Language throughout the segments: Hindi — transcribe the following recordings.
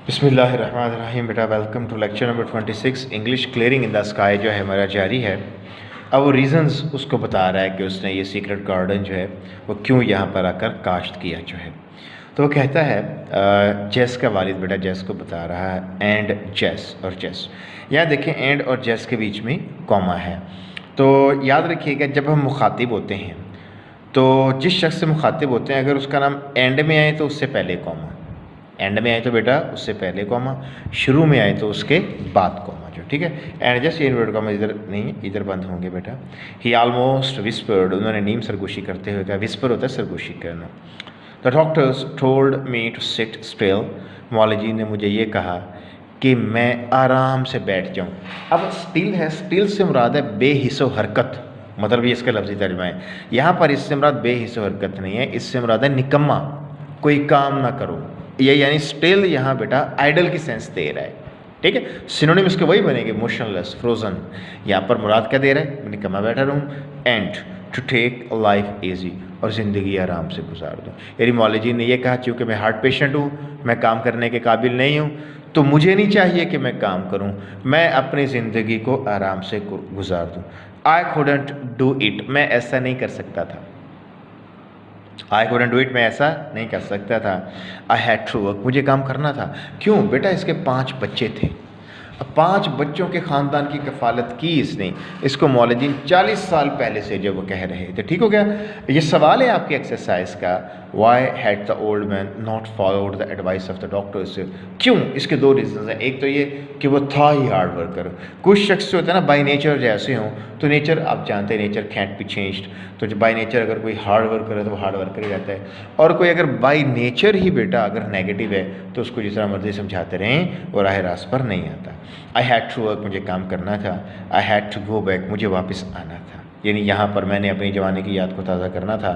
बिस्मिल्लाहिर्रहमानिर्रहीम। बेटा welcome to lecture number 26 English clearing in the sky जो है हमारा जारी है। अब वो रीज़न्स उसको बता रहा है कि उसने ये सीक्रेट गार्डन जो है वो क्यों यहाँ पर आकर काश्त किया जो है। तो वो कहता है जेस का वालिद बेटा जेस को बता रहा है एंड जेस और जेस। यहाँ देखें एंड और जेस के बीच में कॉमा है। तो याद रखिएगा जब हम मुखातिब होते हैं तो जिस शख्स से मुखातिब होते हैं अगर उसका नाम एंड में आए तो उससे पहले कॉमा, एंड में आए तो बेटा उससे पहले कॉमा, शुरू में आए तो उसके बाद कॉमा जो ठीक है। एंड जस्ट ये इन्वर्टेड कॉमा इधर नहीं इधर बंद होंगे बेटा। ही ऑलमोस्ट विस्पर्ड, उन्होंने नीम सरगोशी करते हुए कहा, विस्पर होता है सरगोशी करना। The doctors told me to sit still, मौलवी ने मुझे ये कहा कि मैं आराम से बैठ जाऊँ। अब स्टिल है, स्टिल से मुराद है बेहिस्सो हरकत, मतलब ये इसका लफ्ज़ी तर्जुमा है। यहाँ पर इससे मुराद बेहिस्सो हरकत नहीं है, इससे मुराद है निकम्मा, कोई काम ना करो। ये यानी स्टिल यहाँ बेटा आइडल की सेंस दे रहा है, ठीक है। सिनोनिम इसके वही बनेंगे, मोशनलेस, फ्रोजन। यहाँ पर मुराद क्या दे रहा है, मैं निकम्मा बैठा रहूँ। And to take life easy, और ज़िंदगी आराम से गुजार दूँ। यानी मौलवी ने यह कहा चूँकि मैं हार्ट पेशेंट हूँ, मैं काम करने के काबिल नहीं हूँ, तो मुझे नहीं चाहिए कि मैं काम करूँ, मैं अपनी ज़िंदगी को आराम से गुजार दूँ। आई couldn't डू इट, मैं ऐसा नहीं कर सकता था। आई couldn't डू इट, मैं ऐसा नहीं कर सकता था। आई हैड टू वर्क, मुझे काम करना था। क्यों बेटा, इसके 5 बच्चे थे। अब 5 बच्चों के ख़ानदान की कफ़ालत की इसने, इसको मौलवी 40 साल पहले से जब वो कह रहे थे, ठीक हो गया। ये सवाल है आपकी एक्सरसाइज का, why had the old man not followed the advice of the doctors. क्यों, इसके 2 रीज़न हैं। एक तो ये कि वो था ही हार्ड वर्कर। कुछ शख्स जो होता है ना बाई नेचर जैसे हों, तो नेचर आप जानते हैं नेचर कैंट बी चेंज्ड। तो जो बाई नेचर अगर कोई हार्ड वर्कर है तो वो हार्ड वर्कर ही रहता है, और कोई अगर बाई नेचर ही बेटा अगर नेगेटिव है तो उसको जिस तरह मर्जी समझाते रहें वो राह रास्त पर नहीं आता। आई हैड टू वर्क, मुझे काम करना था। I had to go back, मुझे वापस आना था, यानी यहाँ पर मैंने अपनी जवानी की याद को ताज़ा करना था।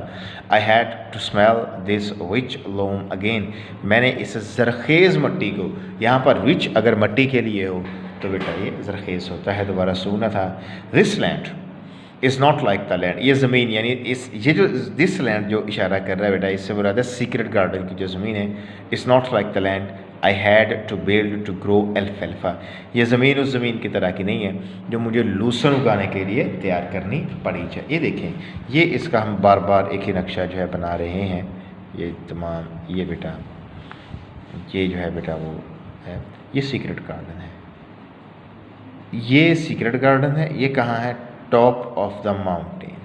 I had to smell this which loam again, मैंने इस ज़रखेज़ मट्टी को, यहाँ पर विच अगर मट्टी के लिए हो तो बेटा ये ज़रखेज़ होता है, दोबारा सूना था। This land is not like the land, ये ज़मीन यानी ये जो दिस लैंड जो इशारा कर रहा है बेटा, इससे मुराद है सीक्रेट गार्डन की जो ज़मीन है। Is not like the land I had to build to grow एल्फेल्फा, ये ज़मीन उस ज़मीन की तरह की नहीं है जो मुझे लूसन उगाने के लिए तैयार करनी पड़ी है। ये देखें, ये इसका हम बार बार एक ही नक्शा जो है बना रहे हैं। ये तमाम ये बेटा ये जो है बेटा वो है, ये सीक्रेट गार्डन है, ये सीक्रेट गार्डन है। ये कहाँ है, टॉप ऑफ द माउंटेन।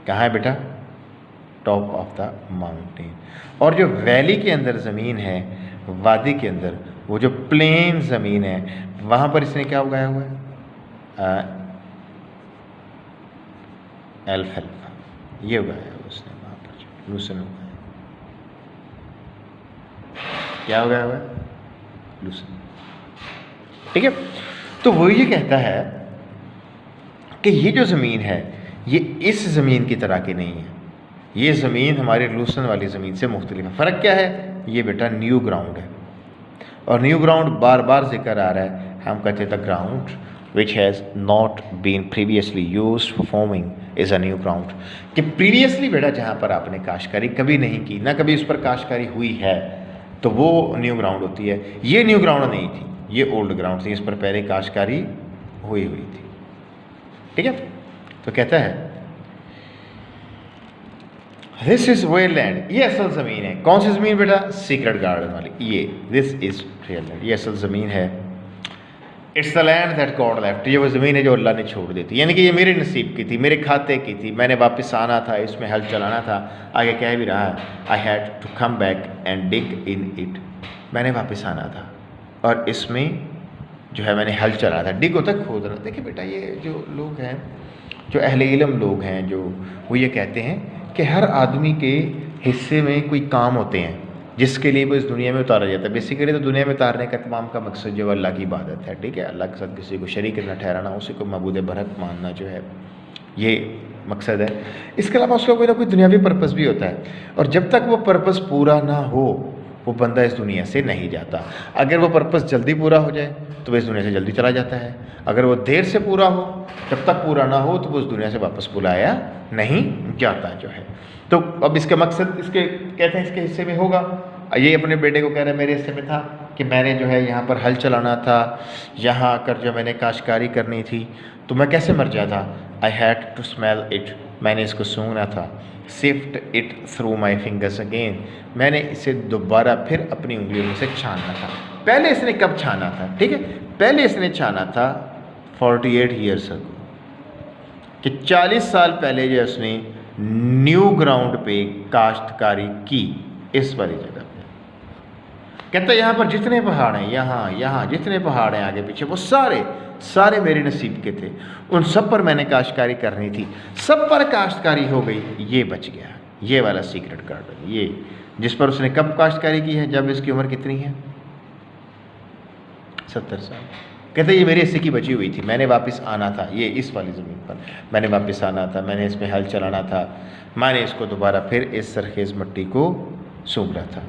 कहाँ है बेटा, टॉप ऑफ द माउंटेन। और जो वैली के अंदर ज़मीन है, वादी के अंदर, वो जो प्लेन ज़मीन है, वहाँ पर इसने क्या उगाया हुआ है, एल्फेल्फा, ये उगाया हुआ उसने वहाँ पर, लूसन उगाया। क्या उगाया हुआ है, लूसन, ठीक है। तो वो ये कहता है कि ये जो ज़मीन है ये इस ज़मीन की तरह की नहीं है, ये ज़मीन हमारे लूसन वाली ज़मीन से मुख्तलिफ है। फ़र्क क्या है, ये बेटा न्यू ग्राउंड है, और न्यू ग्राउंड बार बार जिक्र आ रहा है। हम कहते हैं the ground which has not been previously used for farming is a new ground, कि प्रीवियसली बेटा जहाँ पर आपने काश्तकारी कभी नहीं की, ना कभी उस पर काश्तकारी हुई है, तो वो न्यू ग्राउंड होती है। ये न्यू ग्राउंड नहीं थी, ये ओल्ड ग्राउंड थी, इस पर पहले काश्तकारी हुई थी, ठीक है। तो कहता है दिस इज वेल लैंड, ये असल ज़मीन है। कौन सी ज़मीन बेटा, सीक्रेट गार्डन वाली, ये दिस इज रियल लैंड, ये असल ज़मीन है। It's the land that God left, ये वो ज़मीन है जो अल्लाह ने छोड़ दी थी, यानी कि ये मेरे नसीब की थी, मेरे खाते की थी, मैंने वापस आना था, इसमें हल चलाना था। आगे कह भी रहा है, I had to come back and dig in it, मैंने वापस आना था और इसमें जो है मैंने हल चलाना था। डिग होता है खोदना। देखिए बेटा, ये जो लोग हैं, जो अहले इल्म लोग हैं, जो वो ये कहते हैं कि हर आदमी के हिस्से में कोई काम होते हैं जिसके लिए वो इस दुनिया में उतारा जाता है। बेसिकली तो दुनिया में उतारने का तमाम का मकसद जो अल्लाह की इबादत है, ठीक है। अल्लाह के साथ किसी को शरीक न ठहराना, उसी को मबूद बरहक मानना जो है, ये मकसद है। इसके अलावा उसका कोई ना कोई दुनियावी पर्पस भी होता है, और जब तक वो पर्पस पूरा ना हो वो बंदा इस दुनिया से नहीं जाता। अगर वो पर्पस जल्दी पूरा हो जाए तो वो इस दुनिया से जल्दी चला जाता है, अगर वो देर से पूरा हो, जब तक पूरा ना हो तो वो उस दुनिया से वापस बुलाया नहीं जाता जो है। तो अब इसका मकसद इसके कहते हैं इसके हिस्से में होगा, ये अपने बेटे को कह रहे मेरे हिस्से में था कि मैंने जो है यहाँ पर हल चलाना था, यहाँ आकर जो मैंने काश्तकारी करनी थी, तो मैं कैसे मर जाता। I had to smell it, मैंने इसको सूंघना था। Sift it through my fingers again, मैंने इसे दोबारा फिर अपनी उंगलियों में से छानना था। पहले इसने कब छाना था, ठीक है, पहले इसने छाना था 48 ईयर्स अगो, कि 40 साल पहले जो उसने न्यू ग्राउंड पे काश्तकारी की, इस वाली जगह पे। कहता है यहाँ पर जितने पहाड़ हैं, यहाँ जितने पहाड़ हैं आगे पीछे, वो सारे मेरे नसीब के थे, उन सब पर मैंने काश्तकारी करनी थी, सब पर काश्तकारी हो गई, ये बच गया। ये वाला सीक्रेट गार्डन, ये जिस पर उसने कब काश्तकारी की है, जब इसकी उम्र कितनी है, 70 साल। कहते ये मेरे हिस्से की बची हुई थी, मैंने वापस आना था, ये इस वाली ज़मीन पर मैंने वापस आना था, मैंने इसमें हल चलाना था, मैंने इसको दोबारा फिर इस सरखेज़ मिट्टी को सूंघना था।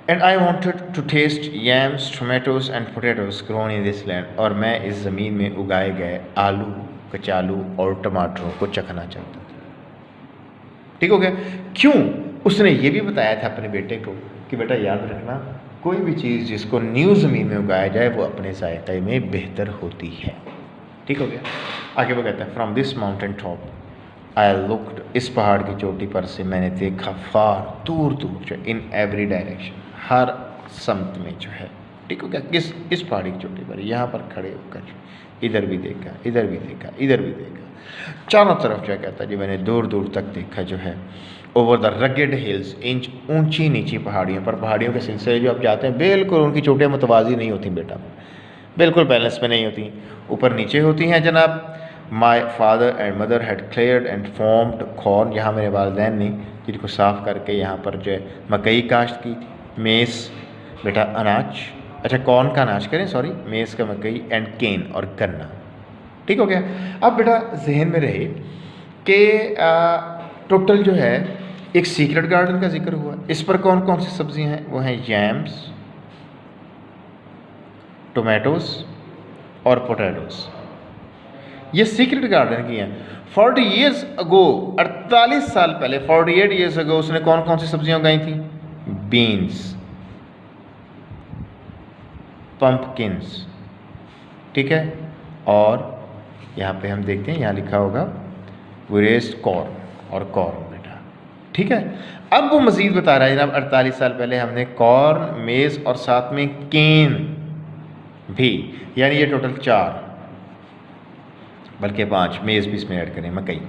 And I wanted to taste yams, tomatoes and potatoes grown in this land, और मैं इस ज़मीन में उगाए गए आलू, कचालू और टमाटरों को चखना चाहता था। ठीक हो गया। क्यों? उसने ये भी बताया था अपने बेटे को कि बेटा याद रखना, कोई भी चीज़ जिसको न्यू ज़मीन में उगाया जाए वो अपने जायके में बेहतर होती है। ठीक हो गया। आगे वो कहता है from this mountain top I looked, इस पहाड़ की चोटी पर से मैंने देखा फार, दूर दूर जो इन एवरी डायरेक्शन, हर समत में जो है। ठीक हो गया। इस पहाड़ी की चोटी पर यहाँ पर खड़े होकर इधर भी देखा, इधर भी देखा, इधर भी देखा, चारों तरफ जो कहता है जी मैंने दूर दूर तक देखा जो है। Over the rugged hills, inch ऊंची नीची पहाड़ियों पर, पहाड़ियों के सिलसिले जो आप जाते हैं बिल्कुल उनकी चोटियाँ मुतवाज़ी नहीं होती बेटा, बिल्कुल बैलेंस में नहीं होती, ऊपर नीचे होती हैं जनाब। My father and mother had cleared and formed corn, यहाँ मेरे वालिदैन ने जिनको साफ़ करके यहाँ पर जो है मकई काश्त की थी। मेज़ बेटा अनाज, अच्छा कॉर्न का अनाज करें, सॉरी, मेज़ का मकई, एंड केन और गन्ना। ठीक हो गया। अब बेटा जहन में रहे कि टोटल जो है एक सीक्रेट गार्डन का जिक्र हुआ, इस पर कौन कौन सी सब्जियां हैं, वो हैं yams, टोमेटोज़ और पोटैटोज़। ये सीक्रेट गार्डन की हैं। 40 ईयर्स अगो, 48 साल पहले, 48 ईयर्स अगो उसने कौन कौन सी सब्जियां उगाई थी, बीन्स, पंपकिन्स, ठीक है, और यहाँ पे हम देखते हैं यहाँ लिखा होगा वी रेज्ड कॉर्न, और कॉर्न बेटा। ठीक है। अब वो मज़ीद बता रहा है जनाब 48 साल पहले हमने कॉर्न, मेज़ और साथ में केन भी, यानी ये टोटल 4 बल्कि 5, मेज़ भी इसमें ऐड करें, मकई।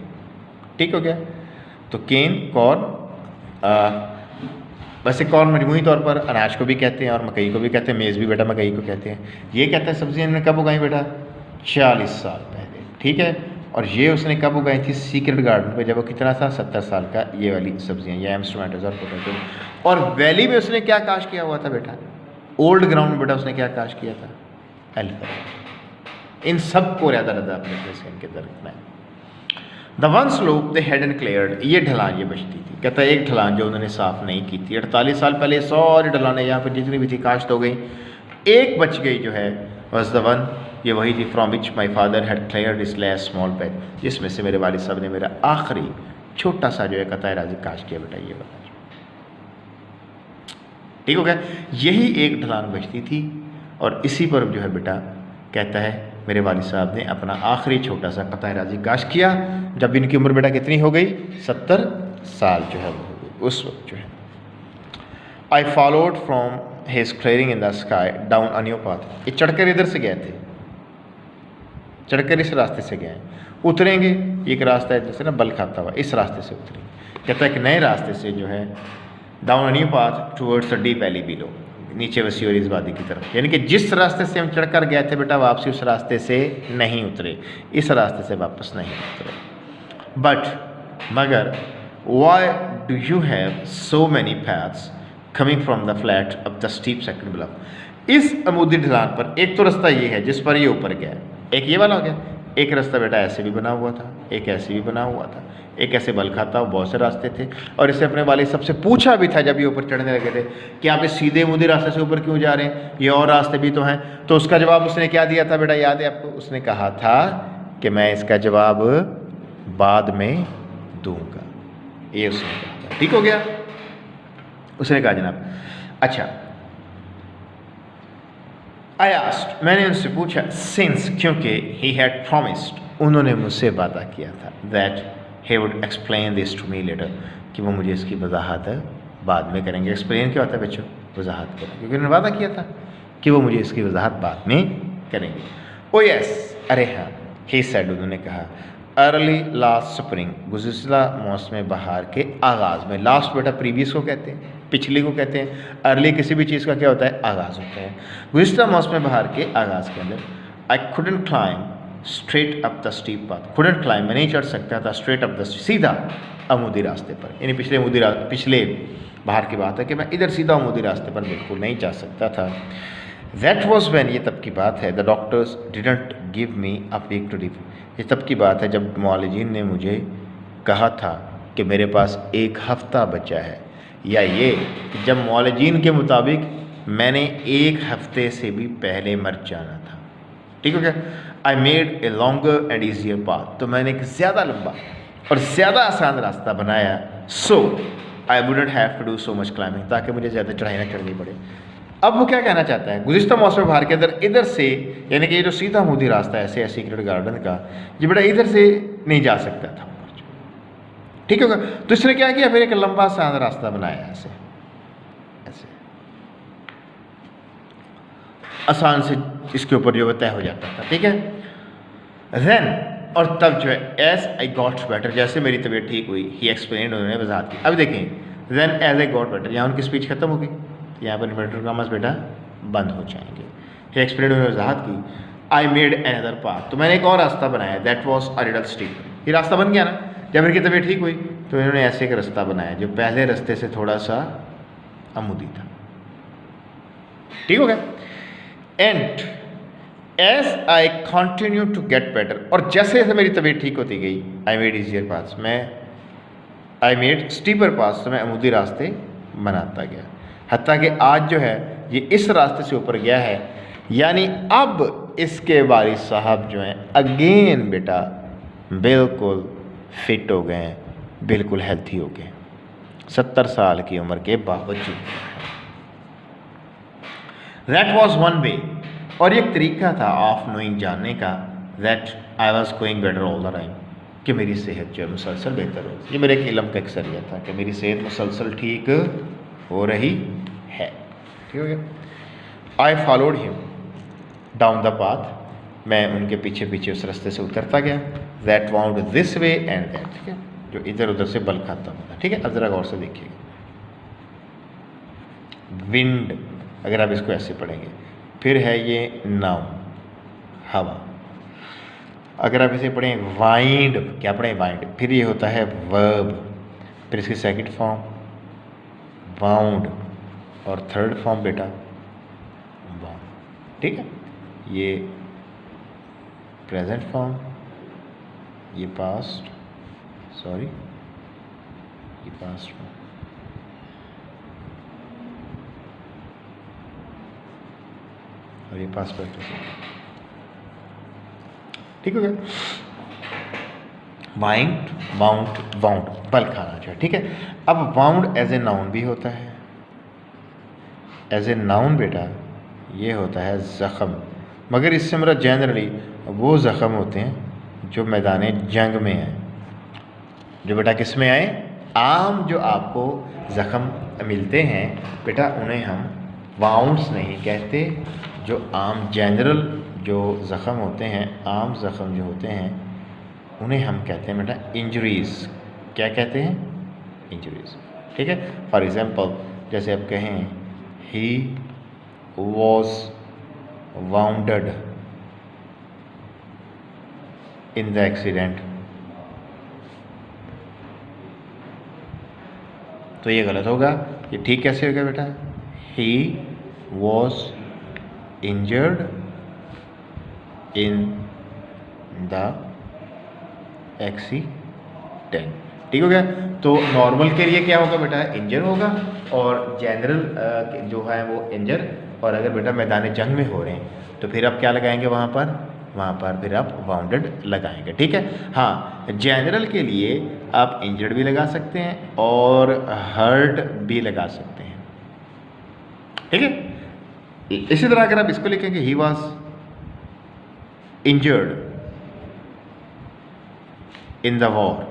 ठीक हो गया। तो केन, कॉर्न, वैसे कॉर्न मजमूई तौर पर अनाज को भी कहते हैं और मकई को भी कहते हैं, मेज़ भी बेटा मकई को कहते हैं। ये कहते हैं सब्जियाँ इन्होंने कब उगाई बेटा, 40 साल पहले। ठीक है। और ये उसने कब उगाई थी, सीक्रेट गार्डन पे, जब वो कितना था, 70 साल का। ये वाली सब्जियाँ yams, टोमेटोज़ और पोटैटो। और वैली में उसने क्या काश किया हुआ था बेटा, ओल्ड ग्राउंड में बेटा उसने क्या काश किया था, एल्फर। इन सब को रदा रदा अपने प्लेस इनके अंदर रखना है। The one slope they had and cleared, ये ढलान ये बचती थी। कहता है एक ढलान जो उन्होंने साफ़ नहीं की थी, 48 साल पहले सारी ढलानें यहाँ पर जितनी भी थी काश्त हो गई, एक बच गई जो है, वॉज द वन, ये वही थी, from which my father had cleared इस लास्ट स्मॉल पैच, जिसमें से मेरे वालिद साहब ने मेरा आखिरी छोटा सा जो है कताए राजी काश्त किया बेटा, ये बता। ठीक हो गया। यही एक ढलान बचती थी और इसी पर जो है बेटा कहता है मेरे वालिद साहब ने अपना आखिरी छोटा सा कताए राजी काश्त किया, जब इनकी उम्र बेटा कितनी हो गई, 70 साल जो है वो हो गई उस वक्त जो है। I followed from his clearing in the sky down a new path, ये चढ़कर इधर से गए थे, चढ़कर इस रास्ते से गए, उतरेंगे एक रास्ता है जैसे ना बल खाता हुआ, इस रास्ते से उतरेंगे। कहता है कि नए रास्ते से जो है down a new path towards the deep valley below, नीचे वसी और इस वादी की तरफ, यानी कि जिस रास्ते से हम चढ़कर गए थे बेटा वापसी उस रास्ते से नहीं उतरे, इस रास्ते से वापस नहीं उतरे। बट मगर why do you have so many paths coming from the flat of the steep second block, इस अमूदी ढलान पर एक तो रास्ता ये है जिस पर ये ऊपर गया, एक ये वाला हो गया, एक रास्ता बेटा ऐसे भी बना हुआ था, एक ऐसे भी बना हुआ था, एक ऐसे बल खाता, बहुत से रास्ते थे। और इससे अपने वाले सबसे पूछा भी था जब ये ऊपर चढ़ने लगे थे कि आप इस सीधे मुदे रास्ते से ऊपर क्यों जा रहे हैं, ये और रास्ते भी तो हैं। तो उसका जवाब उसने क्या दिया था बेटा, याद है आपको, उसने कहा था कि मैं इसका जवाब बाद में दूंगा। ये उसने कहा था। ठीक हो गया। उसने कहा जनाब अच्छा, आई आस्क्ड, मैंने उनसे पूछा, सिंस, क्योंकि ही हैड प्रॉमिस्ड, उन्होंने मुझसे वादा किया था, that he would explain this to me later, कि वो मुझे इसकी वजाहत बाद में करेंगे। एक्सप्लेन क्या होता है बच्चों? वजाहत करें, क्योंकि उन्होंने वादा किया था कि वो मुझे इसकी वजाहत बाद में करेंगे। ओ यस, अरे हाँ, ही सेड, उन्होंने कहा, अर्ली लास्ट स्प्रिंग, गुज़िश्ता मौसम बहार के आगाज़ में। लास्ट बेटा प्रीवियस को कहते हैं, पिछले को कहते हैं। अर्ली किसी भी चीज़ का क्या होता है? आगाज़ होता है। गुज़िश्ता मौसम बहार के आगाज़ के अंदर, I couldn't climb straight up the steep path, couldn't climb, मैं नहीं चढ़ सकता था, स्ट्रेट अप द, सीधा अमूदी रास्ते पर, यानी पिछले बाहर की बात है कि मैं इधर सीधा अमूदी रास्ते पर बिल्कुल नहीं जा सकता था। दैट वॉज वैन, ये तब की बात है, the doctors didn't give me a week to live, ये तब की बात है जब मुआलिजीन ने मुझे कहा था कि मेरे पास एक हफ़्ता बचा है, या ये कि जब मुआलिजीन के मुताबिक मैंने एक हफ्ते से भी पहले मर जाना था। ठीक हो गया। I made a longer and easier path, तो मैंने एक ज़्यादा लंबा और ज़्यादा आसान रास्ता बनाया। So I wouldn't have to do so much climbing, ताकि मुझे ज़्यादा चढ़ाई ना चढ़नी पड़े। अब वो क्या कहना चाहता है? गुज़िश्ता मौसम बहार के अंदर इधर से, यानी कि ये जो सीधा अमूदी रास्ता है ऐसे सीक्रेट गार्डन का, ये बेटा इधर से नहीं जा सकता था। ठीक होगा। तो इसने क्या किया? फिर एक लंबा आसान रास्ता बनाया, ऐसे ऐसे आसान से इसके ऊपर जो तय हो जाता था। ठीक है। देन, और तब जो है, एज आई गॉट बेटर, जैसे मेरी तबीयत ठीक हुई, ही एक्सप्लेन, उन्होंने वजाहत की। अब देखें, then as I got better, यहाँ उनकी स्पीच खत्म होगी, यहाँ पर इन्वर्टर कॉमर्स बेटा बंद हो जाएंगे। ही एक्सप्लेन, उन्होंने वजाहत की। आई मेड अनदर पाथ, तो मैंने एक और रास्ता बनाया, that was a little steep, ये रास्ता बन गया ना। जब इनकी तबीयत ठीक हुई तो इन्होंने ऐसे एक रास्ता बनाया जो पहले रास्ते से थोड़ा सा अमूदी था। ठीक हो गया। And as I continue to get better, और जैसे जैसे मेरी तबीयत ठीक होती गई, I made easier paths, I made steeper paths, तो मैं अमूदी रास्ते बनाता गया, हत्ता कि आज जो है ये इस रास्ते से ऊपर गया है। यानी अब इसके वालिद साहब जो हैं अगेन बेटा बिल्कुल फिट हो गए हैं, बिल्कुल हेल्थी हो गए, 70 साल की उम्र के बावजूद। दैट वॉज वन वे, और एक तरीका था ऑफ नोइंग, जानने का, that I was going better all the time, कि मेरी सेहत जो है मुसलसल बेहतर हो। ये मेरे एक इल्म का एक जरिया था कि मेरी सेहत मुसलसल ठीक हो रही है। ठीक हो गया। I followed him down the path, मैं उनके पीछे पीछे उस रास्ते से उतरता गया। That wound this way and that, ठीक है, जो इधर उधर से बल खाता होता। ठीक है। अब ज़रा गौर से देखिएगा, विंड, अगर आप इसको ऐसे पढ़ेंगे, फिर है ये नाउन, हवा। अगर आप इसे पढ़ें वाइंड, क्या पढ़ें? वाइंड। फिर ये होता है वर्ब, फिर इसकी सेकंड फॉर्म वाउंड, और थर्ड फॉर्म बेटा वाउंड। ठीक है। ये प्रेजेंट फॉर्म, ये पास्ट, सॉरी ये पास्ट फॉर्म, और ये पास्ट परफेक्ट। ठीक हो गया। वाइंड, वाउंड, वाउंड, बल खाना जो है। ठीक है। अब वाउंड एज ए नाउन भी होता है, एज ए नाउन बेटा ये होता है ज़ख़म, मगर इससे मेरा जनरली वो ज़ख़म होते हैं जो मैदान जंग में हैं, जो बेटा किस में आए, आम जो आपको ज़ख़म मिलते हैं बेटा उन्हें हम वाउंड्स नहीं कहते, जो आम जनरल जो ज़ख़म होते हैं, आम ज़ख़म जो होते हैं उन्हें हम कहते हैं बेटा इंजरीज़। क्या कहते हैं? इंजरीज़। ठीक है। फॉर एग्ज़ाम्पल, जैसे आप कहें he was bounded in the accident, तो ये गलत होगा। ये ठीक कैसे होगा बेटा? He was injured in the accident. ठीक हो गया। तो नॉर्मल के लिए क्या होगा बेटा? इंजर होगा, और जनरल जो है वो इंजर, और अगर बेटा मैदान जंग में हो रहे हैं तो फिर आप क्या लगाएंगे वहाँ पर? वहाँ पर फिर आप वाउंडेड लगाएंगे, ठीक है। हाँ, जनरल के लिए आप इंजर्ड भी लगा सकते हैं और हर्ट भी लगा सकते हैं, ठीक है। इसी तरह अगर आप इसको लिखेंगे he was injured in the war,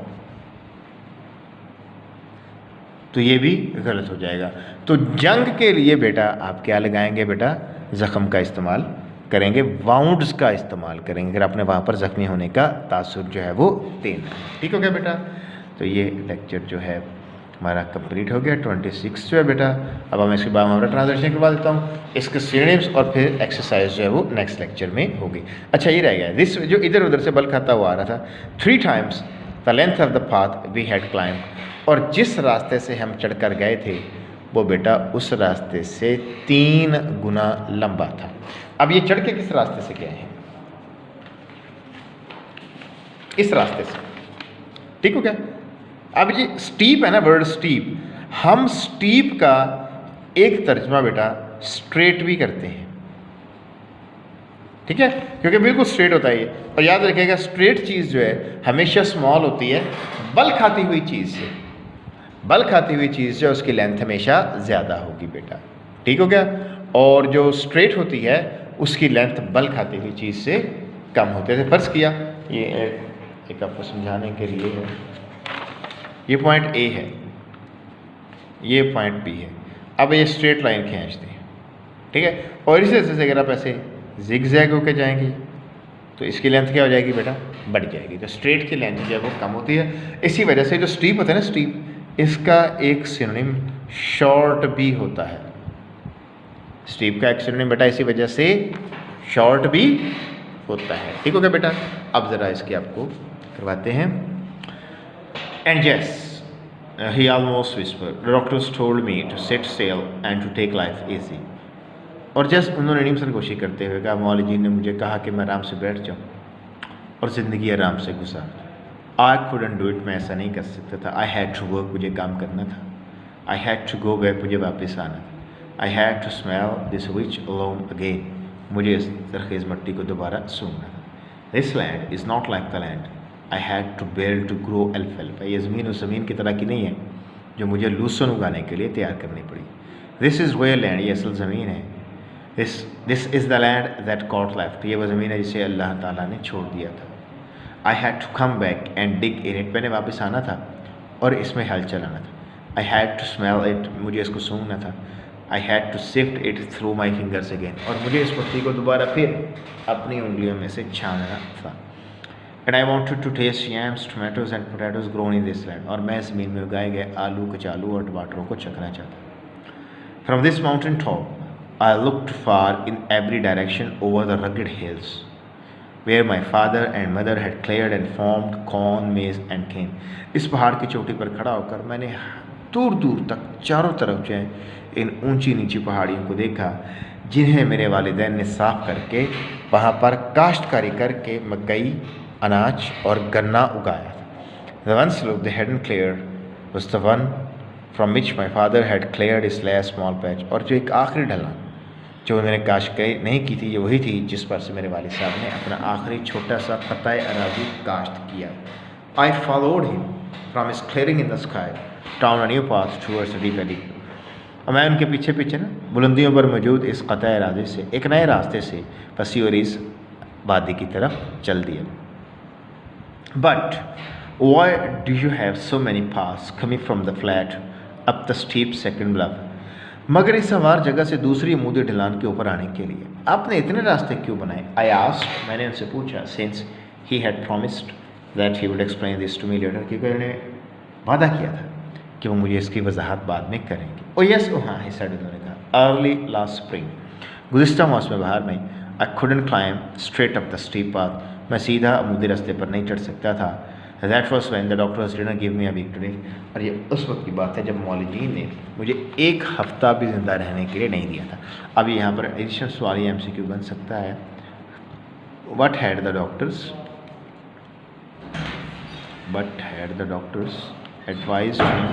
तो ये भी गलत हो जाएगा। तो जंग के लिए बेटा आप क्या लगाएंगे बेटा, ज़ख़म का इस्तेमाल करेंगे, वाउंड्स का इस्तेमाल करेंगे अगर आपने वहाँ पर ज़ख्मी होने का तासुर जो है वो देना है, ठीक हो गया बेटा। तो ये लेक्चर जो है हमारा कंप्लीट हो गया 26 जो है बेटा। अब मैं इसके बाद हमारा ट्रांसलेशन करवा देता हूँ, इसके सिनोनिम्स और फिर एक्सरसाइज जो है वो नेक्स्ट लेक्चर में होगी। अच्छा ये रह गया दिस जो इधर उधर से बल खाता हुआ आ रहा था, 3 times the length of the path we had climb, और जिस रास्ते से हम चढ़कर गए थे वो बेटा उस रास्ते से 3 गुना लंबा था। अब ये चढ़ के किस रास्ते से गए हैं, इस रास्ते से, ठीक हो गया। अब ये स्टीप है ना, वर्ड स्टीप, हम स्टीप का एक तर्जमा बेटा स्ट्रेट भी करते हैं, ठीक है, क्योंकि बिल्कुल स्ट्रेट होता है ये। और याद रखिएगा स्ट्रेट चीज़ जो है हमेशा स्मॉल होती है बल खाती हुई चीज़ से, बल खाती हुई चीज़ जो है उसकी लेंथ हमेशा ज़्यादा होगी बेटा, ठीक हो गया। और जो स्ट्रेट होती है उसकी लेंथ बल खाती हुई चीज़ से कम होती है। फ़र्ज़ किया ये एक आपको समझाने के लिए है, ये पॉइंट ए है, ये पॉइंट बी है। अब ये स्ट्रेट लाइन खींचते हैं, ठीक है, और इसी तरह से अगर आप ऐसे जिग जैग होकर जाएंगी तो इसकी लेंथ क्या हो जाएगी बेटा, बढ़ जाएगी। तो स्ट्रेट की लेंथ जो है वो कम होती है। इसी वजह से जो स्टीप होता है ना, स्टीप, इसका एक सिनोनिम शॉर्ट भी होता है। स्टीप का एक सिनोनिम बेटा इसी वजह से शॉर्ट भी होता है, ठीक हो गया बेटा। अब ज़रा इसके आपको करवाते हैं। And yes he almost whisper, the doctors told me to sit still and to take life easy. और जस्ट उन्होंने नीम सरगोशी करते हुए कहा, मौला जी ने मुझे कहा कि मैं आराम से बैठ जाऊँ और ज़िंदगी आराम से गुजार। आई couldn't do it, मैं ऐसा नहीं कर सकता था। आई हैड टू वर्क, मुझे काम करना था। I had to go back, मुझे वापस आना था। I had to smell this rich loam again, मुझे इस सरखेज़ मट्टी को दोबारा सूंघना था। This land is not like the land I had to build to grow अल्फाल्फा, ये ज़मीन उस ज़मीन की तरह की नहीं है जो मुझे लहसुन उगाने के लिए तैयार करनी पड़ी। दिस इज़ रियल लैंड, ये असल ज़मीन है। This is the land that God left, ये वो ज़मीन है जिसे अल्लाह ताला ने छोड़ दिया था। I had to come back and dig in it, मैंने वापस आना था और इसमें हल चलाना था। I had to smell it, मुझे इसको सूंघना था। I had to sift it through my fingers again, और मुझे इस पत्ती को दोबारा फिर अपनी उंगलियों में से छानना था। And I wanted to taste yams, tomatoes and potatoes grown in this land, और मैं ज़मीन में उगाए गए आलू, कचालू और टमाटरों को चखना चाहता। From this mountain top I looked far in every direction over the rugged hills where my father and mother had cleared and formed corn, maize and cane. इस पहाड़ की चोटी पर खड़ा होकर मैंने दूर दूर तक चारों तरफ जो है इन ऊंची नीची पहाड़ियों को देखा जिन्हें मेरे वालिदैन ने साफ करके वहाँ पर काश्तकारी करके मकई, अनाज और गन्ना उगाया था। The one slope they hadn't cleared was the one from which my father had cleared his last small patch. और जो एक आखिरी ढलान जो उन्होंने काश्तकारी नहीं की थी, ये वही थी जिस पर से मेरे वालिद साहब ने अपना आखिरी छोटा सा पताए अराजी काश्त किया। आई followed him from his clearing in the sky down a new path towards the deep valley. और मैं उनके पीछे पीछे ना बुलंदियों पर मौजूद इस कताए अराजी से एक नए रास्ते से फंसी और इस वादी की तरफ चल दिया। But why do you have so many paths coming from the flat up the steep second block, मगर इस हमार जगह से दूसरी अमूदी ढलान के ऊपर आने के लिए आपने इतने रास्ते क्यों बनाए? आई आस्क्ड, मैंने उनसे पूछा, since he had promised that he would explain this to me later, क्योंकि उन्होंने वादा किया था कि वो मुझे इसकी वजाहत बाद में करेंगे। ओ यस, ओ हाँ, इस उन्होंने कहा, अर्ली लास्ट स्प्रिंग, गुज़िश्ता मौसम बहार में, आई couldn't climb straight up the steep path, मैं सीधा अमूदी रास्ते पर नहीं चढ़ सकता था। That was when the doctors didn't give me a week today, और ये उस वक्त की बात है जब मौलवीन ने मुझे एक हफ्ता भी ज़िंदा रहने के लिए नहीं दिया था। अब यहाँ पर एडिशनल सवाल या MCQ बन सकता है, What had the doctors advised him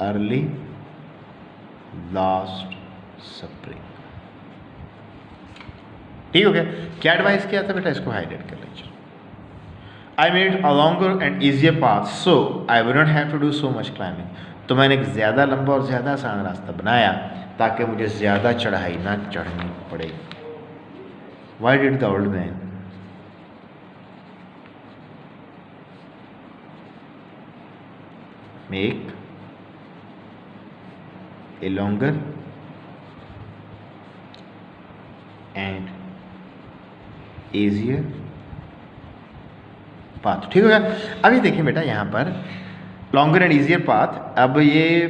early last spring. ठीक हो गया। क्या एडवाइस किया था बेटा, इसको हाईलाइट कर लीजिए। I made a longer and easier path so I would not have to do so much climbing. तो मैंने एक ज़्यादा लंबा और ज़्यादा आसान रास्ता बनाया ताकि मुझे ज़्यादा चढ़ाई ना चढ़नी पड़े। Why did the old man make a longer and easier path. ठीक हो गया। अभी देखिए बेटा यहाँ पर लॉन्गर एंड ईजियर पाथ, अब ये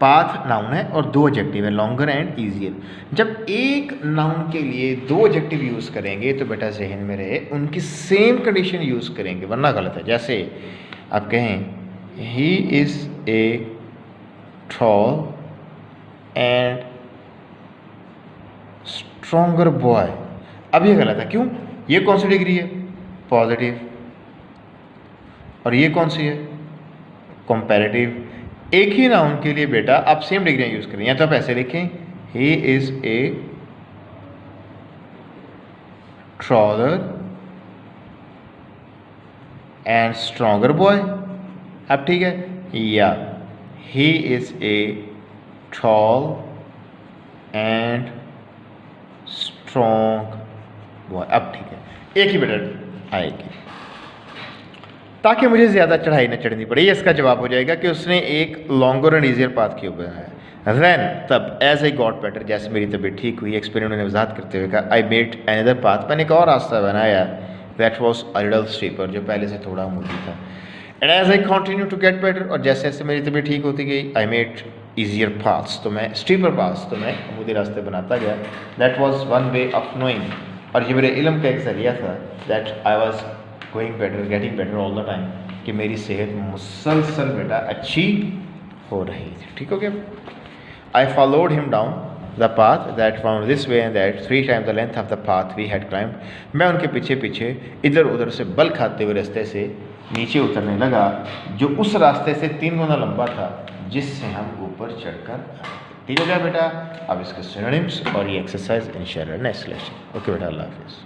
पाथ नाउन है और दो एडजेक्टिव है, लॉन्गर एंड ईजियर। जब एक नाउन के लिए दो एडजेक्टिव यूज़ करेंगे तो बेटा जहन में रहे उनकी सेम कंडीशन यूज़ करेंगे, वरना गलत है। जैसे आप कहें he is a tall and stronger boy, अब ये गलत है। क्यों? ये कौन सी डिग्री है? पॉजिटिव। और ये कौन सी है? कंपैरेटिव। एक ही नाउन के लिए बेटा आप सेम डिग्रियां यूज करें, या तो आप ऐसे लिखें he is a trawler and stronger boy, अब ठीक है, या he is a tall and strong boy, अब ठीक है। एक ही बेटा आएगी ताकि मुझे ज़्यादा चढ़ाई न चढ़नी पड़े। ये इसका जवाब हो जाएगा कि उसने एक लॉन्गर एंड ईजियर पाथ क्यों बनाया। देन तब एज आई गॉट बेटर, जैसे मेरी तबीयत ठीक हुई, एक्सपेरिमेंट ने वजाहत करते हुए कहा आई मेड अनदर पाथ, मैंने एक और रास्ता बनाया, that was a little steeper, जो पहले से थोड़ा मोटी था। And as I continue to get better, और जैसे जैसे मेरी तबीयत ठीक होती गई, आई मेड ईजियर पाथ्स, तो मैं स्टीपर पाथ्स, तो मैं मुझे रास्ते बनाता गया। That was one way of knowing, और ये मेरे इल्म का एक जरिया था, that I was going better, getting better all the time, कि मेरी सेहत मुसलसल बेटा अच्छी हो रही थी। ठीक हो गया। I followed him down the path that found this way and that 3 times the length of the path we had climbed, मैं उनके पीछे पीछे इधर उधर से बल खाते हुए रास्ते से नीचे उतरने लगा, जो उस रास्ते से 3 गुना लंबा था जिससे हम ऊपर चढ़कर आए थे। ठीक हो गया बेटा। अब इसके सिनोनिम्स और ये एक्सरसाइज इंशाल्लाह नेक्स्ट लेक्चर। ओके बेटा, अल्लाह हाफिज़।